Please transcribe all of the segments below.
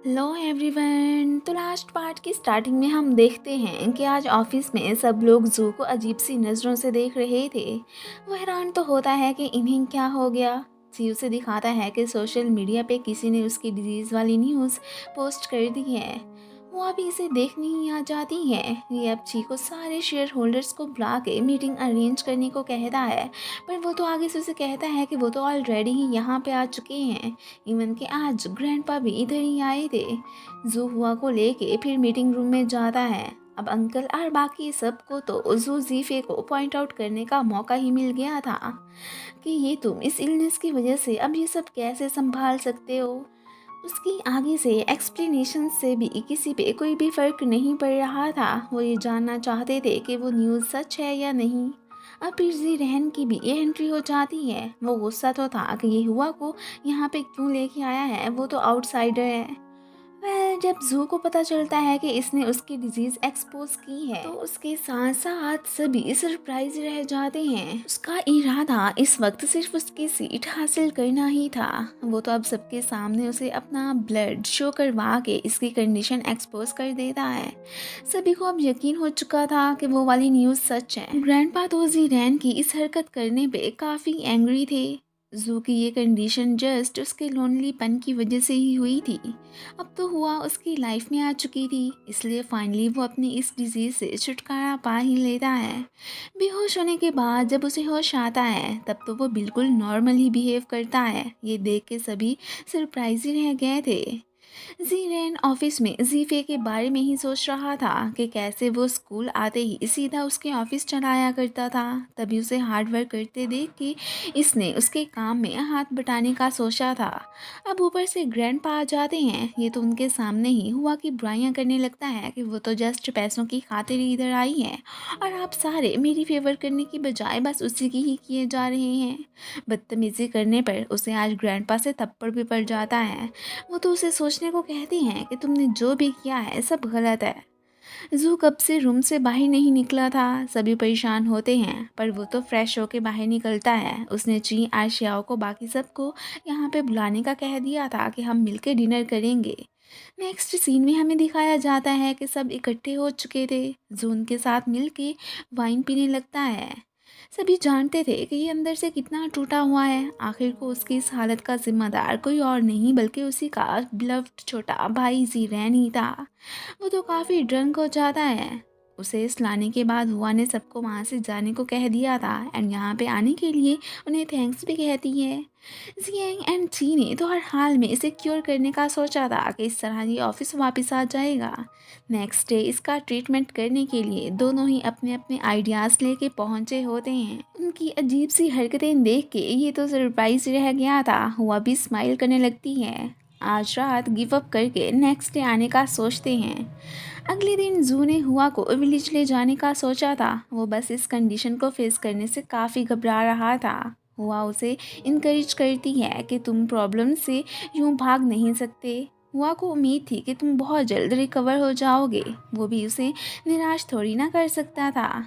Hello everyone. तो last part की starting में हम देखते हैं कि आज ऑफिस में सब लोग जू को अजीब सी नज़रों से देख रहे थे। वो हैरान तो होता है कि इन्हें क्या हो गया। सी उसे दिखाता है कि सोशल मीडिया पे किसी ने उसकी डिजीज़ वाली न्यूज़ पोस्ट कर दी है। वो अभी इसे देखने ही आ जाती है। ये अब ची को सारे शेयर होल्डर्स को बुला के मीटिंग अरेंज करने को कहता है, पर वो तो आगे से उसे कहता है कि वो तो ऑलरेडी ही यहाँ पे आ चुके हैं। इवन के आज ग्रैंडपा भी इधर ही आए थे। जू हुआ को लेके फिर मीटिंग रूम में जाता है। अब अंकल और बाकी सबको तो जू जीफे को पॉइंट आउट करने का मौका ही मिल गया था कि ये तुम इस इलनेस की वजह से अब ये सब कैसे संभाल सकते हो। उसकी आगे से एक्सप्लेनेशन से भी किसी पे कोई भी फर्क नहीं पड़ रहा था। वो ये जानना चाहते थे कि वो न्यूज़ सच है या नहीं। अब पिरजी रहन की भी ये एंट्री हो जाती है। वो गुस्सा तो था कि ये हुआ को यहाँ पे क्यों लेके आया है, वो तो आउटसाइडर है। जब जू को पता चलता है कि इसने उसकी डिजीज एक्सपोज की है, तो उसके साथ साथ सभी सरप्राइज रह जाते हैं। उसका इरादा इस वक्त सिर्फ उसकी सीट हासिल करना ही था। वो तो अब सबके सामने उसे अपना ब्लड शो करवा के इसकी कंडीशन एक्सपोज कर देता है। सभी को अब यकीन हो चुका था कि वो वाली न्यूज़ सच है। ग्रैंडपा तो जीरैन की इस हरकत करने पे काफ़ी एंग्री थे। जू की ये कंडीशन जस्ट उसके लोनलीपन की वजह से ही हुई थी। अब तो हुआ उसकी लाइफ में आ चुकी थी, इसलिए फाइनली वो अपनी इस डिजीज से छुटकारा पा ही लेता है। बेहोश होने के बाद जब उसे होश आता है तब तो वो बिल्कुल नॉर्मल ही बिहेव करता है। ये देख के सभी सरप्राइज ही रह गए थे। जीरेन ऑफिस में जीफे के बारे में ही सोच रहा था कि कैसे वो स्कूल आते ही सीधा उसके ऑफिस चलाया करता था। तभी उसे हार्ड वर्क करते देख के इसने उसके काम में हाथ बटाने का सोचा था। अब ऊपर से ग्रैंडपा आ जाते हैं। ये तो उनके सामने ही हुआ कि बुराइयां करने लगता है कि वो तो जस्ट पैसों की खातिर ही इधर आई है और आप सारे मेरी फेवर करने की बजाय बस उसी की ही किए जा रहे हैं। बदतमीजी करने पर उसे आज ग्रैंडपा से थप्पड़ भी पड़ जाता है। वो तो उसे सोचने को कहती हैं कि तुमने जो भी किया है सब गलत है। जू कब से रूम से बाहर नहीं निकला था। सभी परेशान होते हैं पर वो तो फ्रेश होके बाहर निकलता है। उसने ची आशियाओं को बाकी सबको यहाँ पे बुलाने का कह दिया था कि हम मिलकर डिनर करेंगे। नेक्स्ट सीन में हमें दिखाया जाता है कि सब इकट्ठे हो चुके थे। जू उनके साथ मिलके वाइन पीने लगता है। सभी जानते थे कि ये अंदर से कितना टूटा हुआ है। आखिर को उसकी इस हालत का जिम्मेदार कोई और नहीं बल्कि उसी का बिलव्ड छोटा भाई जीरैन ही था। वो तो काफ़ी ड्रंक हो जाता है। उसे इस लाने के बाद हुआ ने सबको वहाँ से जाने को कह दिया था एंड यहाँ पे आने के लिए उन्हें थैंक्स भी कहती है। जियांग एंड ची ने तो हर हाल में इसे क्योर करने का सोचा था कि इस तरह ये ऑफिस वापस आ जाएगा। नेक्स्ट डे इसका ट्रीटमेंट करने के लिए दोनों ही अपने अपने आइडियाज़ लेके पहुँचे होते हैं। उनकी अजीब सी हरकतें देख के ये तो सरप्राइज रह गया था। हुआ भी स्माइल करने लगती है। आज रात गिव अप करके नेक्स्ट डे आने का सोचते हैं। अगले दिन जू ने हुआ को विलेज ले जाने का सोचा था। वो बस इस कंडीशन को फेस करने से काफ़ी घबरा रहा था। हुआ उसे इनकरेज करती है कि तुम प्रॉब्लम से यूं भाग नहीं सकते। हुआ को उम्मीद थी कि तुम बहुत जल्द रिकवर हो जाओगे। वो भी उसे निराश थोड़ी ना कर सकता था।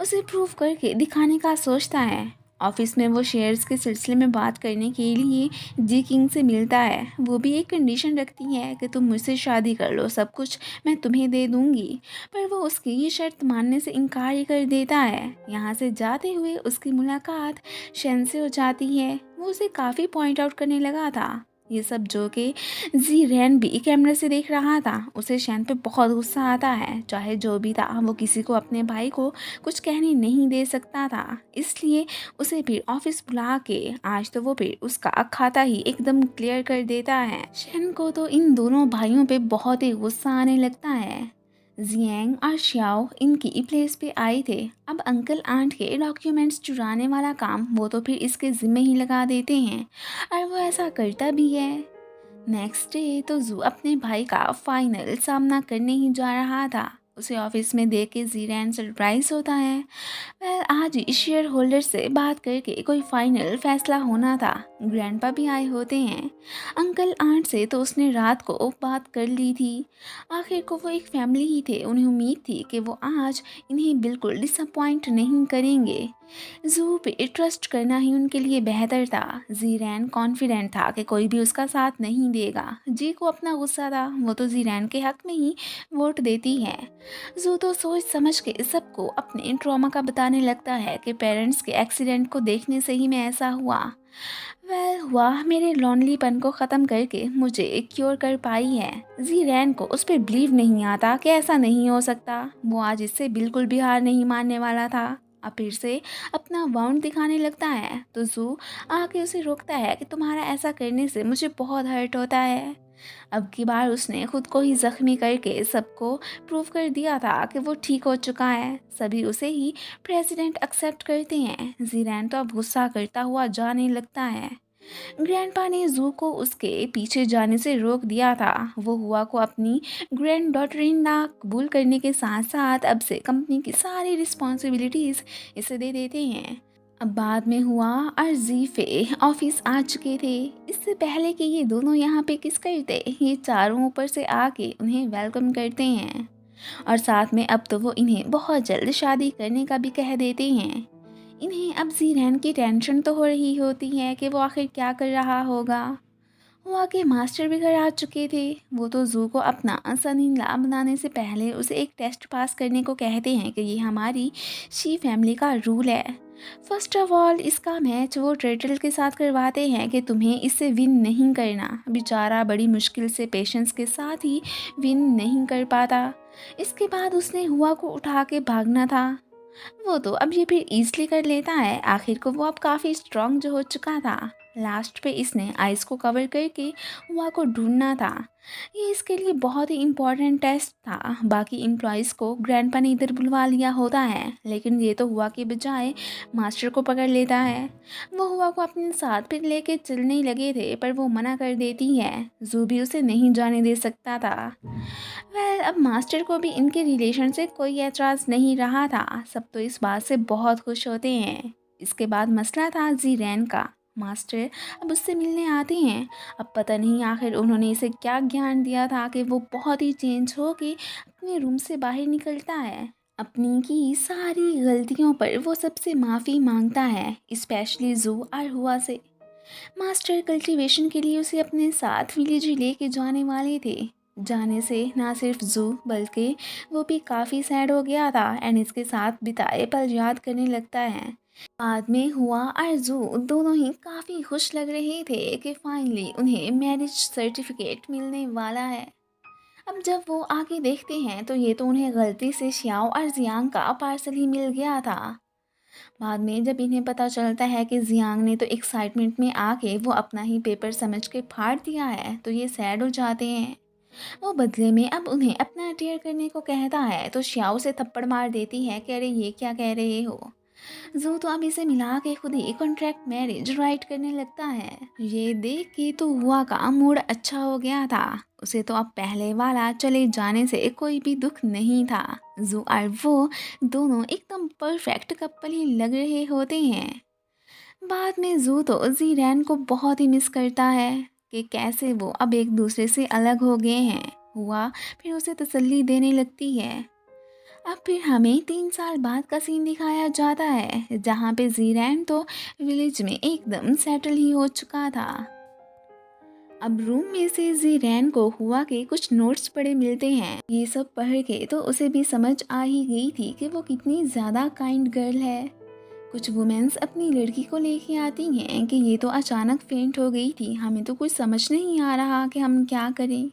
उसे प्रूव करके दिखाने का सोचता है। ऑफिस में वो शेयर्स के सिलसिले में बात करने के लिए जी किंग से मिलता है। वो भी एक कंडीशन रखती है कि तुम मुझसे शादी कर लो, सब कुछ मैं तुम्हें दे दूंगी। पर वो उसकी ये शर्त मानने से इनकार ही कर देता है। यहाँ से जाते हुए उसकी मुलाकात शैन से हो जाती है। वो उसे काफ़ी पॉइंट आउट करने लगा था। ये सब जो कि जी रैन भी कैमरे से देख रहा था। उसे शैन पे बहुत गुस्सा आता है। चाहे जो भी था वो किसी को अपने भाई को कुछ कहने नहीं दे सकता था, इसलिए उसे फिर ऑफिस बुला के आज तो वो फिर उसका खाता ही एकदम क्लियर कर देता है। शैन को तो इन दोनों भाइयों पे बहुत ही गुस्सा आने लगता है। जियांग और श्याओ इनकी प्लेस पे आए थे। अब अंकल आंट के डॉक्यूमेंट्स चुराने वाला काम वो तो फिर इसके ज़िम्मे ही लगा देते हैं और वो ऐसा करता भी है। नेक्स्ट डे तो जू अपने भाई का फाइनल सामना करने ही जा रहा था। उसे ऑफिस में देख के जीरैन सरप्राइज होता है। आज शेयर होल्डर से बात करके कोई फाइनल फैसला होना था। ग्रैंडपा भी आए होते हैं। अंकल आंट से तो उसने रात को बात कर ली थी। आखिर को वो एक फैमिली ही थे, उन्हें उम्मीद थी कि वो आज इन्हें बिल्कुल डिसअपॉइंट नहीं करेंगे। जू पे ट्रस्ट करना ही उनके लिए बेहतर था। जीरैन कॉन्फिडेंट था कि कोई भी उसका साथ नहीं देगा। जी को अपना गुस्सा था, वो तो जीरैन के हक में ही वोट देती है। जू तो सोच समझ के सबको अपने ट्रॉमा का बताने लगता है कि पेरेंट्स के एक्सीडेंट को देखने से ही मैं ऐसा हुआ। हुआ मेरे लॉनलीपन को ख़त्म करके मुझे क्योर कर पाई है। जीरैन को उस पर बिलीव नहीं आता कि ऐसा नहीं हो सकता। वो आज इससे बिल्कुल भी हार नहीं मानने वाला था। अब फिर से अपना वाउंड दिखाने लगता है तो जू आके उसे रोकता है कि तुम्हारा ऐसा करने से मुझे बहुत हर्ट होता है। अब की बार उसने खुद को ही जख्मी करके सबको प्रूव कर दिया था कि वो ठीक हो चुका है। सभी उसे ही प्रेसिडेंट एक्सेप्ट करते हैं। जीरैन तो अब गुस्सा करता हुआ जाने लगता है। ग्रैंडपा ने जू को उसके पीछे जाने से रोक दिया था। वो हुआ को अपनी ग्रैंड डॉटर इन लॉ कबूल करने के साथ साथ अब से कंपनी की सारी रिस्पॉन्सिबिलिटीज़ इसे दे देते हैं। अब बाद में हुआ और जीफे ऑफिस आ चुके थे। इससे पहले कि ये दोनों यहाँ पे किस करते, ये चारों ऊपर से आके उन्हें वेलकम करते हैं और साथ में अब तो वो इन्हें बहुत जल्द शादी करने का भी कह देते हैं। इन्हें अब जीरैन की टेंशन तो हो रही होती है कि वो आखिर क्या कर रहा होगा। हुआ के मास्टर भी घर आ चुके थे। वो तो जू को अपना सन इन लॉ बनाने से पहले उसे एक टेस्ट पास करने को कहते हैं कि ये हमारी शी फैमिली का रूल है। फर्स्ट ऑफ ऑल इसका मैच वो टर्टल के साथ करवाते हैं कि तुम्हें इससे विन नहीं करना। बेचारा बड़ी मुश्किल से पेशेंस के साथ ही विन नहीं कर पाता। इसके बाद उसने हुआ को उठा के भागना था। वो तो अब ये फिर ईजिली कर लेता है। आखिर को वो अब काफ़ी स्ट्रॉन्ग जो हो चुका था। लास्ट पे इसने आइस को कवर करके हुआ को ढूंढना था। ये इसके लिए बहुत ही इम्पोर्टेंट टेस्ट था। बाकी एम्प्लॉयज़ को ग्रैंडपा ने इधर बुलवा लिया होता है, लेकिन ये तो हुआ के बजाय मास्टर को पकड़ लेता है। वो हुआ को अपने साथ फिर लेके चलने लगे थे, पर वो मना कर देती है। जू भी उसे नहीं जाने दे सकता था। अब मास्टर को भी इनके रिलेशन से कोई एतराज़ नहीं रहा था। सब तो इस बात से बहुत खुश होते हैं। इसके बाद मसला था जीरैन का। मास्टर अब उससे मिलने आते हैं। अब पता नहीं आखिर उन्होंने इसे क्या ज्ञान दिया था कि वो बहुत ही चेंज हो के अपने रूम से बाहर निकलता है। अपनी की सारी गलतियों पर वो सबसे माफ़ी मांगता है, स्पेशली जू और हुआ से। मास्टर कल्टीवेशन के लिए उसे अपने साथ विलेज लेके जाने वाले थे। जाने से ना सिर्फ जू बल्कि वो भी काफ़ी सैड हो गया था एंड इसके साथ बिताए पल याद करने लगता है। बाद में हुआ और जू दोनों ही काफ़ी खुश लग रहे थे कि फाइनली उन्हें मैरिज सर्टिफिकेट मिलने वाला है। अब जब वो आगे देखते हैं तो ये तो उन्हें गलती से श्याओ और जियांग का पार्सल ही मिल गया था। बाद में जब इन्हें पता चलता है कि जियांग ने तो एक्साइटमेंट में आके वो अपना ही पेपर समझ के फाड़ दिया है, तो ये सैड हो जाते हैं। वो बदले में अब उन्हें अपना अटेयर करने को कहता है तो श्याओ से थप्पड़ मार देती है कि अरे ये क्या कह रहे हो। जू तो अब इसे मिला के खुद ही कॉन्ट्रैक्ट मैरिज राइट करने लगता है। ये देख के तो हुआ का मूड अच्छा हो गया था। उसे तो अब पहले वाला चले जाने से कोई भी दुख नहीं था। जू और वो दोनों एकदम परफेक्ट कपल ही लग रहे होते हैं। बाद में जू तो जीरैन को बहुत ही मिस करता है कि कैसे वो अब एक दूसरे से अलग हो गए हैं। हुआ फिर उसे तसल्ली देने लगती है। अब फिर हमें 3 साल बाद का सीन दिखाया जाता है, जहाँ पे जीरैन तो विलेज में एकदम सेटल ही हो चुका था। अब रूम में से जीरैन को हुआ के कुछ नोट्स पड़े मिलते हैं। ये सब पढ़ के तो उसे भी समझ आ ही गई थी कि वो कितनी ज़्यादा काइंड गर्ल है। कुछ वुमेन्स अपनी लड़की को लेके आती हैं कि ये तो अचानक फेंट हो गई थी, हमें तो कुछ समझ नहीं आ रहा कि हम क्या करें।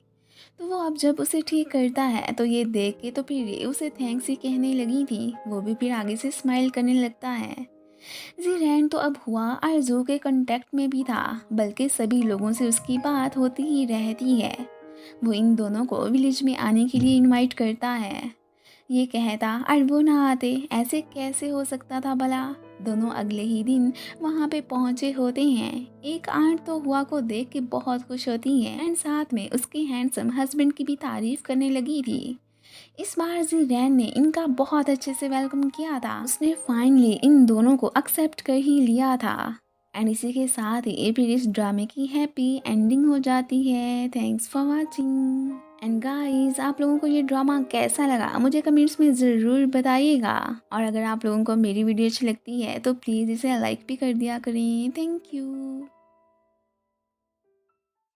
तो वो अब जब उसे ठीक करता है तो ये देख के तो फिर ये उसे थैंक्स ही कहने लगी थी। वो भी फिर आगे से स्माइल करने लगता है। जीरैन तो अब हुआ और जू के कांटेक्ट में भी था, बल्कि सभी लोगों से उसकी बात होती ही रहती है। वो इन दोनों को विलेज में आने के लिए इनवाइट करता है। ये कहता और वो ना आते, ऐसे कैसे हो सकता था भला। दोनों अगले ही दिन वहाँ पे पहुँचे होते हैं। एक आंट तो हुआ को देख के बहुत खुश होती है एंड साथ में उसके हैंडसम हस्बैंड की भी तारीफ करने लगी थी। इस बार जी रैन ने इनका बहुत अच्छे से वेलकम किया था। उसने फाइनली इन दोनों को एक्सेप्ट कर ही लिया था। एंड इसी के साथ ही फिर इस ड्रामे की हैप्पी एंडिंग हो जाती है। Thanks for watching. And guys, आप लोगों को ये ड्रामा कैसा लगा मुझे कमेंट्स में ज़रूर बताइएगा। और अगर आप लोगों को मेरी वीडियो अच्छी लगती है तो प्लीज़ इसे लाइक भी कर दिया करें। Thank you.